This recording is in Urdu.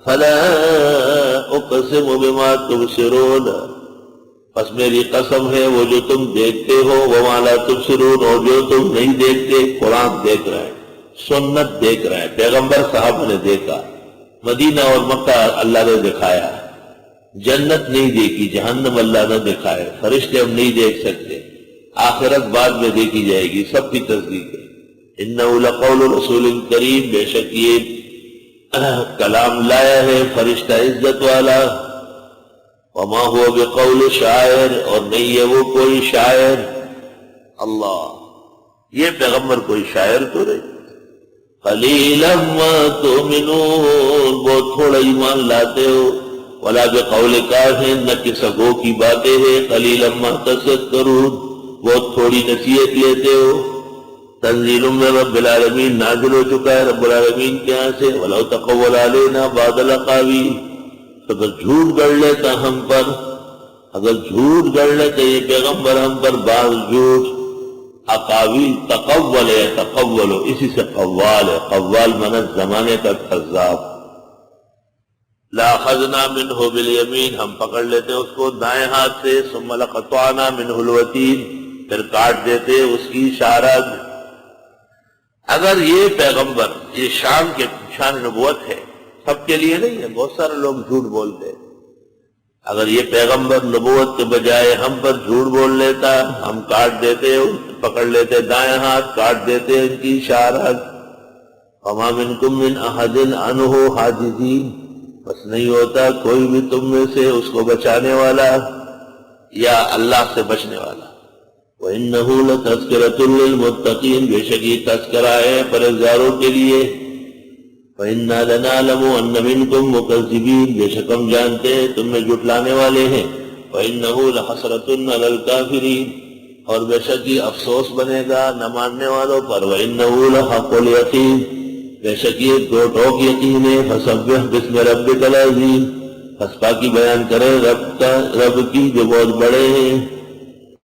فلا اقسم بما تبصرون، پس میری قسم ہے وہ جو تم دیکھتے ہو، وما لا تبصرون، اور جو تم نہیں دیکھتے۔ قرآن دیکھ رہا ہے، سنت دیکھ رہا ہے، پیغمبر صاحب نے دیکھا، مدینہ اور مکہ اللہ نے دکھایا، جنت نہیں دیکھی، جہنم اللہ نے دکھائے، فرشتے ہم نہیں دیکھ سکتے، آخرت بعد میں دیکھی جائے گی، سب کی تصدیق ہے۔ انہ لقول رسول کریم، بے شک یہ کلام لایا ہے فرشتہ عزت والا، وما هو بقول شاعر، اور نہیں ہے وہ کوئی شاعر۔ اللہ، یہ پیغمبر کوئی شاعر تو نہیں۔ قلیلا ما تؤمنون، بہت تھوڑا ایمان لاتے ہو، ولا بقول کاہن، نہ کہ سگوں کی باتیں ہیں، قلیلا ما تذکرون، بہت تھوڑی نصیحت لیتے ہو۔ تنزیل من رب العالمین، نازل ہو چکا ہے رب العالمین کے یہاں سے۔ ولو تقول علینا بعض الاقاویل، اگر جھوٹ گڑ لیتا ہم پر، اگر جھوٹ گڑ لیتا یہ پیغمبر ہم پر بعض جھوٹ، اقاویل تقول ہے، تقول اسی سے قوال ہے، قوال معنی زمانے کا کذاب۔ لاخذنا منہ بالیمین، ہم پکڑ لیتے اس کو دائیں ہاتھ سے، ثم لقطعنا منہ الوتین، پھر کاٹ دیتے اس کی شارد۔ اگر یہ پیغمبر، یہ شان نبوت ہے، سب کے لیے نہیں ہے، بہت سارے لوگ جھوٹ بولتے ہیں، اگر یہ پیغمبر نبوت کے بجائے ہم پر جھوٹ بول لیتا، ہم کاٹ دیتے، پکڑ لیتے دائیں ہاتھ، کاٹ دیتے ان کی شارد۔ وما منکم من احد عنہ حاجزین، بس نہیں ہوتا کوئی بھی تم میں سے اس کو بچانے والا یا اللہ سے بچنے والا۔ وَإِنَّهُ لَتَذْكِرَةٌ لِّلْمُتَّقِينَ، بے شک یہ تذکرہ ہے پرہیزگاروں کے لیے۔ وَإِنَّا لَنَعْلَمُ أَنَّ مِنكُم مُّكَذِّبِينَ، بے شک ہم جانتے ہیں تم میں جھٹلانے والے ہیں۔ وَإِنَّهُ لَحَسْرَةٌ عَلَى الْكَافِرِينَ، اور بے شک یہ افسوس بنے گا نہ ماننے والوں پر۔ وَإِنَّهُ لَحَقُّ الْيَقِينِ، بے شک یہ دو ٹوک یقین ہے۔ فَسَبِّحْ بِاسْمِ رَبِّكَ الْعَظِيمِ، پس پاکی بیان کرے رب کی جو بہت بڑے ہیں۔